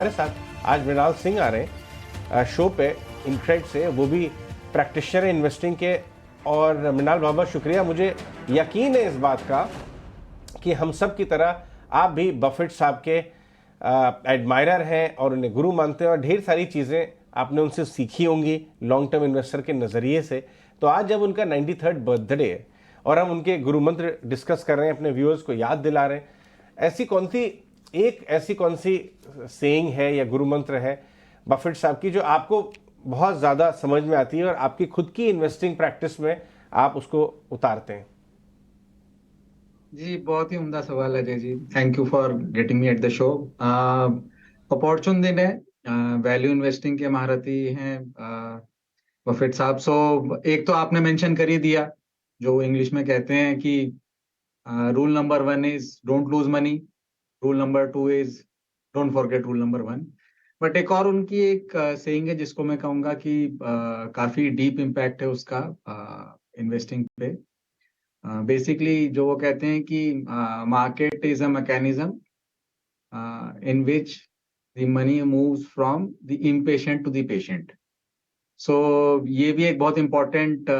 हमारे साथ आज मृणाल सिंह आ रहे हैं शो पे इनक्रेड से, वो भी प्रैक्टिशनर है इन्वेस्टिंग के। और मृणाल बहुत शुक्रिया। मुझे यकीन है इस बात का कि हम सब की तरह आप भी बफेट साहब के एडमायरर हैं और उन्हें गुरु मानते हैं, और ढेर सारी चीज़ें आपने उनसे सीखी होंगी लॉन्ग टर्म इन्वेस्टर के नज़रिए से। तो आज जब उनका 93rd बर्थडे है और हम उनके गुरु मंत्र डिस्कस कर रहे हैं, अपने व्यूअर्स को याद दिला रहे हैं, ऐसी कौन सी सेइंग है या गुरु मंत्र है बफेट साहब की जो आपको बहुत ज़्यादा समझ में आती है और आपकी खुद की इन्वेस्टिंग प्रैक्टिस में आप उसको उतारते हैं? जी, बहुत ही उम्दा सवाल है Ajay ji. Thank you for getting me at the show. Opportune दिन है। वैल्यू इन्वेस्टिंग के महारथी हैं बफेट साहब। सो एक तो आपने मेंशन कर ही दिया, जो इंग्लिश में कहते हैं कि rule number 1 is don't lose money, rule number 2 is don't forget rule number 1। But एक और उनकी एक सेइंग है जिसको मैं कहूंगा कि काफी डीप इम्पैक्ट है उसका इन्वेस्टिंग पे। बेसिकली जो वो कहते हैं कि market is a mechanism in which the money moves from the impatient to the patient. So ये भी एक बहुत इंपॉर्टेंट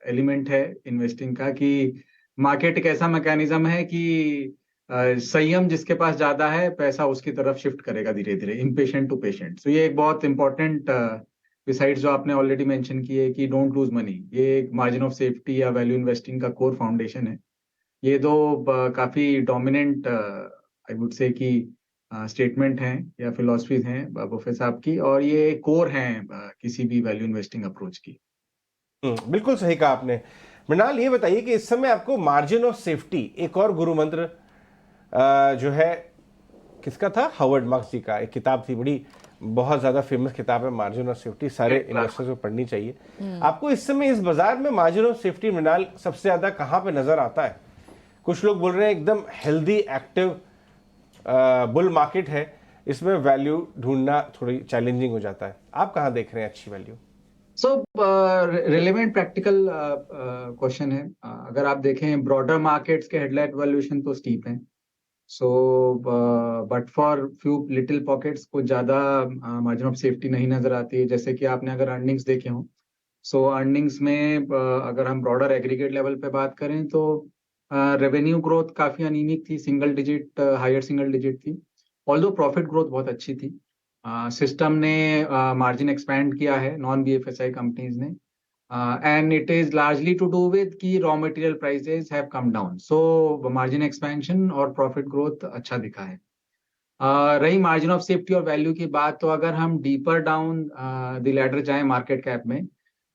एलिमेंट है इन्वेस्टिंग का कि मार्केट एक ऐसा मैकेनिज्म है कि संयम जिसके पास ज्यादा है पैसा उसकी तरफ शिफ्ट करेगा धीरे धीरे, इम्पेशेंट टू पेशेंट। सो ये एक बहुत इंपॉर्टेंट बिसाइड्स जो आपने ऑलरेडी मेंशन की है कि डोंट लूज मनी, ये एक मार्जिन ऑफ सेफ्टी या वैल्यू इन्वेस्टिंग का कोर फाउंडेशन है। ये दो काफी डोमिनेंट आई वुड से कि स्टेटमेंट हैं या फिलॉसफीज हैं बुफे साहब की, और ये कोर हैं किसी भी वैल्यू इन्वेस्टिंग अप्रोच की। बिल्कुल सही कहा आपने। मृणाल, ये बताइए कि इस समय आपको मार्जिन ऑफ सेफ्टी, एक और गुरु मंत्र जो है, किसका था? हावर्ड मार्क्स जी का एक किताब थी, बड़ी बहुत ज़्यादा फेमस किताब है मार्जिन ऑफ सेफ्टी, सारे इन्वेस्टर्स को पढ़नी चाहिए। आपको इस समय इस बाजार में मार्जिन ऑफ सेफ्टी मृणाल सबसे ज़्यादा कहाँ पे नज़र आता है? कुछ लोग बोल रहे हैं एकदम हेल्दी एक्टिव बुल मार्केट है, इसमें वैल्यू ढूंढना थोड़ी चैलेंजिंग हो जाता है। आप कहाँ देख रहे हैं अच्छी वैल्यू? सो रिलेवेंट प्रैक्टिकल क्वेश्चन है। अगर आप देखें ब्रॉडर मार्केट्स के हेडलाइट वैल्यूएशन तो स्टीप हैं। So but for few little pockets को ज्यादा मार्जिन ऑफ सेफ्टी नहीं नजर आती है। जैसे कि आपने अगर अर्निंग्स देखे हो, सो अर्निंग्स में अगर हम ब्रॉडर एग्रीगेट लेवल पे बात करें तो रेवेन्यू ग्रोथ काफी अनीमिक थी, single digit, higher single digit थी। ऑल्दो प्रॉफिट ग्रोथ बहुत अच्छी थी। सिस्टम ने मार्जिन एक्सपैंड किया है नॉन बीएफएसआई कंपनीज ने, and it is largely to do with कि raw material prices have come down. So margin expansion और प्रॉफिट ग्रोथ अच्छा दिखा है। रही मार्जिन ऑफ सेफ्टी और वैल्यू की बात, तो अगर हम डीपर डाउन द लैडर जाएं मार्केट कैप में,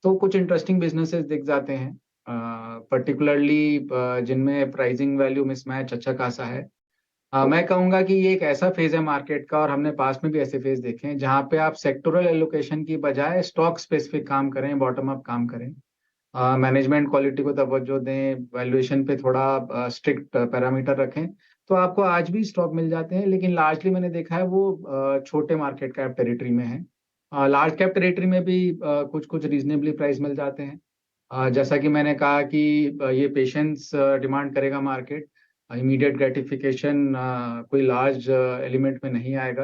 तो कुछ इंटरेस्टिंग बिजनेसेस दिख जाते हैं, पर्टिकुलरली जिनमें प्राइसिंग वैल्यू मिसमैच अच्छा खासा है। मैं कहूंगा कि ये एक ऐसा फेज है मार्केट का, और हमने पास्ट में भी ऐसे फेज देखे हैं जहां पे आप सेक्टोरल एलोकेशन की बजाय स्टॉक स्पेसिफिक काम करें, बॉटम अप काम करें, मैनेजमेंट क्वालिटी को तवज्जो दें, वैल्यूएशन पे थोड़ा स्ट्रिक्ट पैरामीटर रखें, तो आपको आज भी स्टॉक मिल जाते हैं। लेकिन लार्जली मैंने देखा है वो छोटे मार्केट कैप टेरिटरी में है। लार्ज कैप टेरिटरी में भी कुछ कुछ रीजनेबली प्राइस मिल जाते हैं। जैसा कि मैंने कहा कि ये पेशेंस डिमांड करेगा मार्केट, इमीडिएट ग्रेटिफिकेशन कोई लार्ज एलिमेंट में नहीं आएगा।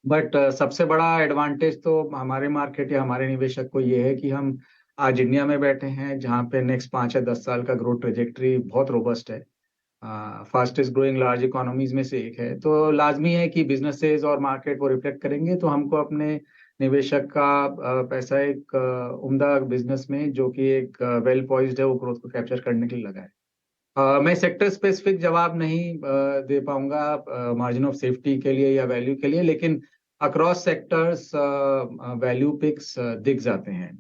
बट सबसे बड़ा एडवांटेज तो हमारे मार्केट या हमारे निवेशक को ये है कि हम आज इंडिया में बैठे हैं जहाँ पे नेक्स्ट 5 या 10 साल का ग्रोथ ट्रेजेक्ट्री बहुत रोबस्ट है, फास्टेस्ट ग्रोइंग लार्ज इकोनॉमीज में से एक है। तो लाजमी है कि बिजनेसेस और मार्केट वो रिफ्लेक्ट करेंगे, तो हमको अपने निवेशक का पैसा एक उम्दा बिजनेस में जो कि एक वेल पॉइज्ड है वो ग्रोथ को कैप्चर करने के लिए लगा है। मैं सेक्टर स्पेसिफिक जवाब नहीं दे पाऊंगा मार्जिन ऑफ सेफ्टी के लिए या वैल्यू के लिए, लेकिन अक्रॉस सेक्टर्स वैल्यू पिक्स दिख जाते हैं।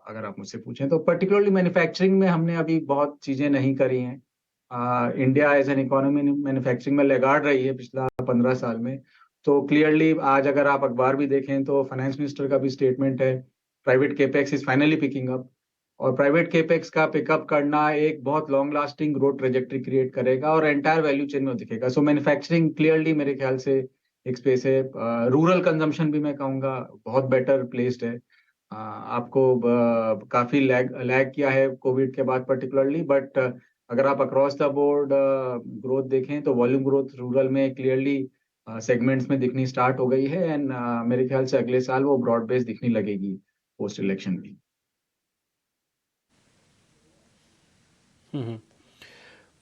अगर आप मुझसे पूछें तो पर्टिकुलरली मैन्युफैक्चरिंग में हमने अभी बहुत चीजें नहीं करी हैं। India as an economy manufacturing में लेगार्ड रही है पिछला 15 साल में। तो क्लियरली आज अगर आप अखबार भी देखें तो फाइनेंस मिनिस्टर का भी स्टेटमेंट है, private capex is finally picking up. और प्राइवेट केपेक्स का पिकअप करना एक बहुत long lasting growth trajectory create करेगा और एंटायर वैल्यू चेन में दिखेगा। सो मैन्युफैक्चरिंग क्लियरली मेरे ख्याल से एक स्पेस है। रूरल कंजम्पशन भी मैं कहूँगा बहुत बेटर प्लेस्ड है। आपको काफी लैग लैग किया है कोविड के बाद पर्टिकुलरली, बट अगर आप अक्रॉस द बोर्ड ग्रोथ देखें तो वॉल्यूम ग्रोथ रूरल में क्लियरली सेगमेंट्स में दिखनी स्टार्ट हो गई है, एंड मेरे ख्याल से अगले साल वो ब्रॉड बेस दिखने लगेगी पोस्ट इलेक्शन भी।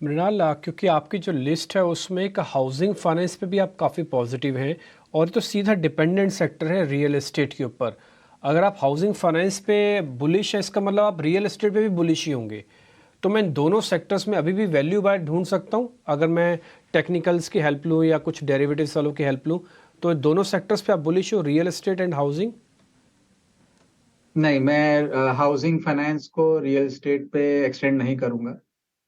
मृणाल, क्योंकि आपकी जो लिस्ट है उसमें एक हाउसिंग फाइनेंस पे भी आप काफ़ी पॉजिटिव हैं, और तो सीधा डिपेंडेंट सेक्टर है रियल एस्टेट के ऊपर। अगर आप हाउसिंग फाइनेंस पे बुलिश है, इसका मतलब आप रियल एस्टेट पे भी बुलिश ही होंगे। तो मैं इन दोनों सेक्टर्स में अभी भी वैल्यू बाय ढूंढ सकता हूँ अगर मैं टेक्निकल्स की हेल्प लूँ या कुछ डेरिवेटिव्स वालों की हेल्प लूँ। तो इन दोनों सेक्टर्स पे आप बुलिश हो, रियल एस्टेट एंड हाउसिंग? नहीं, मैं हाउसिंग फाइनेंस को रियल एस्टेट पे एक्सटेंड नहीं करूंगा।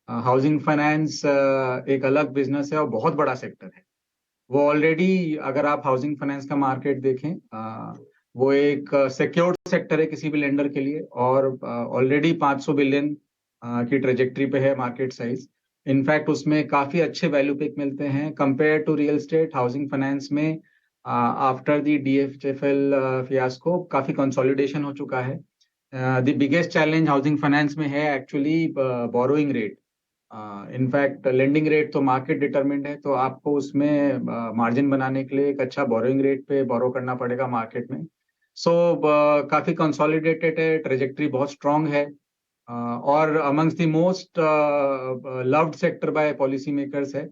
हाउसिंग फाइनेंस एक अलग बिजनेस है और बहुत बड़ा सेक्टर है। वो ऑलरेडी, अगर आप हाउसिंग फाइनेंस का मार्केट देखें, वो एक सिक्योर्ड सेक्टर है किसी भी लेंडर के लिए, और ऑलरेडी 500 बिलियन की ट्रेजेक्ट्री पे है मार्केट साइज। इनफैक्ट उसमें काफी अच्छे वैल्यू पिक मिलते हैं compare to real estate. Housing finance में आफ्टर द डीएचएफएल फियास्को काफी कंसोलिडेशन हो चुका है। The biggest challenge housing finance में है actually borrowing rate. In fact lending rate तो मार्केट डिटरमिन्ड है, तो आपको उसमें मार्जिन बनाने के लिए एक अच्छा बोरोइंग रेट पे बोरो करना पड़ेगा मार्केट में। सो काफी कंसोलिडेटेड है, ट्रेजेक्ट्री बहुत स्ट्रांग है, और amongst the most loved sector bye policy makers है।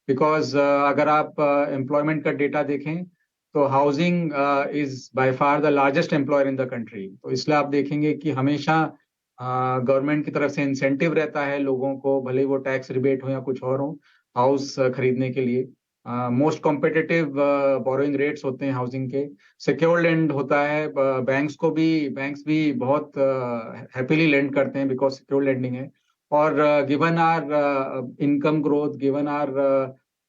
बिकॉज अगर आप एम्प्लॉयमेंट का डेटा देखें तो housing is by far the largest employer in the country. तो इसलिए आप देखेंगे कि हमेशा गवर्नमेंट की तरफ से इंसेंटिव रहता है लोगों को, भले वो टैक्स रिबेट हो या कुछ और हो, हाउस खरीदने के लिए। मोस्ट कॉम्पिटिटिव बोरोइंग रेट्स होते हैं हाउसिंग के। सिक्योर्ड लैंड होता है, बैंक्स भी बहुत हैप्पीली लेंड करते हैं बिकॉज सिक्योर्ड लैंडिंग है। और given our income growth, given our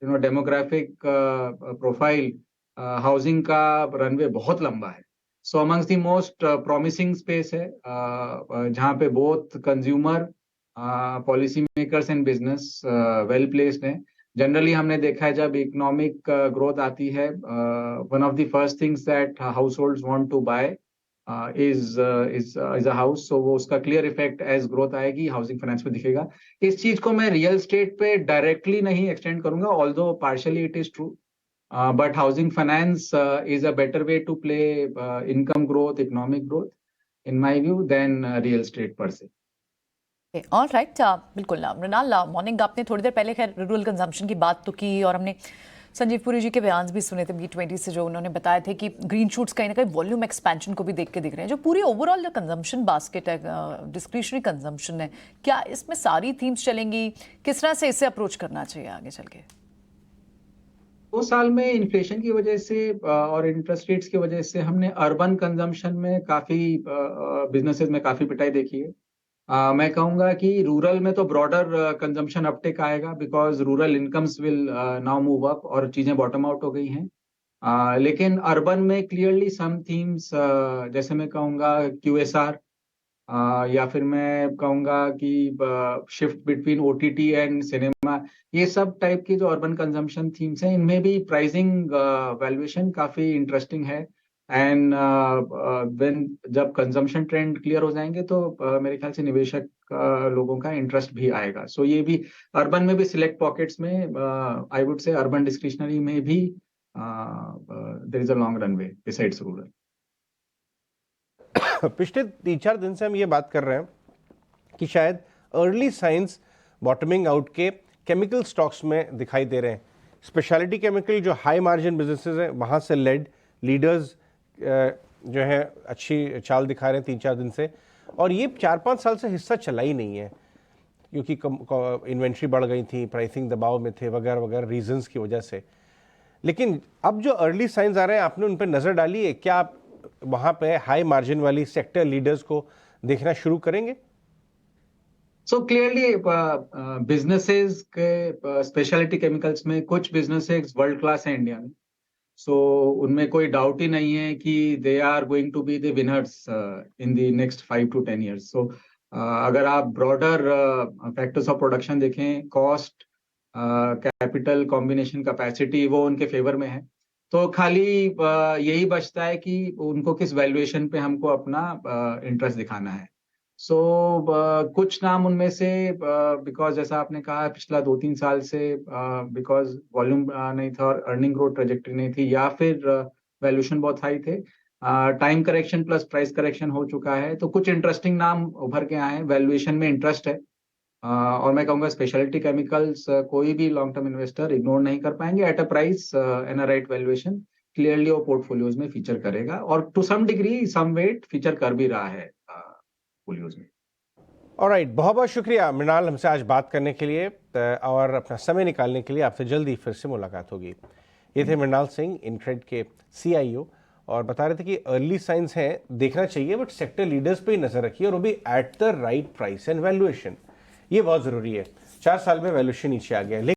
demographic profile, housing का रनवे बहुत लंबा है। So amongst the most promising space है, जहाँ पे both consumer, policy makers and business well placed हैं। जनरली हमने देखा है जब इकोनॉमिक ग्रोथ आती है, one of the first things that households want to buy is a house. So वो उसका क्लियर इफेक्ट एज ग्रोथ आएगी हाउसिंग फाइनेंस पे दिखेगा। इस चीज को मैं रियल एस्टेट पे डायरेक्टली नहीं एक्सटेंड करूंगा, although partially it is true, but housing finance is a better way to play income growth, economic growth, in my view, than real estate per se. All right, बिल्कुल। Mrinal, morning आपने थोड़ी देर पहले खैर rural consumption की बात तो की, और हमने संजीव पुरी जी के बयान भी सुने थे B20 से, जो उन्होंने बताए थे कि ग्रीन शूट्स कहीं ना कहीं वॉल्यूम एक्सपेंशन को भी देख के दिख रहे हैं। जो पूरी ओवरऑल जो कंजम्पशन बास्केट है, डिस्क्रिशनरी कंजम्पशन है, क्या इसमें सारी थीम्स चलेंगी? किस तरह से इसे अप्रोच करना चाहिए आगे चल के? 2 साल में इन्फ्लेशन की वजह से और इंटरेस्ट रेट्स की वजह से हमने अर्बन कंजम्पशन में काफी बिजनेसेस में काफी पिटाई देखी है। मैं कहूंगा कि रूरल में तो ब्रॉडर कंजम्पशन अपटेक आएगा, because rural incomes will now move up और चीजें बॉटम आउट हो गई हैं। लेकिन अर्बन में क्लियरली सम थीम्स, जैसे मैं कहूंगा QSR, या फिर मैं कहूंगा कि shift between OTT and cinema, ये सब टाइप की जो अर्बन कंजम्पशन थीम्स हैं, इनमें भी प्राइसिंग वैल्यूएशन काफी इंटरेस्टिंग है। एंड व्हेन जब कंजम्पशन ट्रेंड क्लियर हो जाएंगे तो मेरे ख्याल से निवेशक लोगों का इंटरेस्ट भी आएगा। सो ये भी अर्बन में भी सिलेक्ट पॉकेट्स में, I would say urban discretionary में भी there is a long runway besides rural. पिछले 3-4 दिन से हम ये बात कर रहे हैं कि शायद अर्ली साइंस बॉटमिंग आउट के केमिकल स्टॉक्स में दिखाई दे रहे हैं। स्पेशलिटी केमिकल जो हाई मार्जिन बिजनेसेस हैं, वहाँ से लीडर्स जो है अच्छी चाल दिखा रहे हैं 3-4 दिन से, और ये 4-5 साल से हिस्सा चला ही नहीं है, क्योंकि इन्वेंट्री बढ़ गई थी, प्राइसिंग दबाव में थे, वगैरह वगैरह रीजंस की वजह से। लेकिन अब जो अर्ली साइंस आ रहे हैं, आपने उन पर नज़र डाली है क्या? आप वहां पे हाई मार्जिन वाली सेक्टर लीडर्स को देखना शुरू करेंगे? सो क्लियरली बिजनेसेस के स्पेशलिटी केमिकल्स में कुछ बिजनेसेस वर्ल्ड क्लास है इंडिया में। सो उनमें कोई डाउट ही नहीं है कि they are going to be the winners in the next 5 to 10 years। So अगर आप ब्रॉडर फैक्टर्स ऑफ प्रोडक्शन देखें, कॉस्ट, कैपिटल कॉम्बिनेशन, कैपेसिटी, वो उनके फेवर में है। तो खाली यही बचता है कि उनको किस वैल्यूएशन पे हमको अपना इंटरेस्ट दिखाना है। सो कुछ नाम उनमें से बिकॉज जैसा आपने कहा पिछला 2-3 साल से बिकॉज वॉल्यूम नहीं था और अर्निंग ग्रोथ ट्रेजेक्टरी नहीं थी, या फिर वैल्यूएशन बहुत हाई थे, time correction plus price correction हो चुका है, तो कुछ इंटरेस्टिंग नाम उभर के आए हैं, वैल्यूएशन में इंटरेस्ट है। और मैं कहूँगा स्पेशलिटी केमिकल्स कोई भी लॉन्ग टर्म इन्वेस्टर इग्नोर नहीं कर पाएंगे at a price and a right valuation. Clearly वो पोर्टफोलियोज में फीचर करेगा और to some degree some weight feature कर भी रहा है पोर्टफोलियोज में। ऑलराइट, बहुत बहुत शुक्रिया मृणाल हमसे आज बात करने के लिए और अपना समय निकालने के लिए। आपसे जल्दी फिर से मुलाकात होगी। ये थे मृणाल सिंह, इनक्रेड के CIO, और बता रहे थे कि अर्ली साइंस हैं, देखना चाहिए, बट सेक्टर लीडर्स पे ही नजर रखिए और वो भी at the right price and valuation. ये बहुत ज़रूरी है। 4 साल में वैल्यूएशन नीचे आ गया है।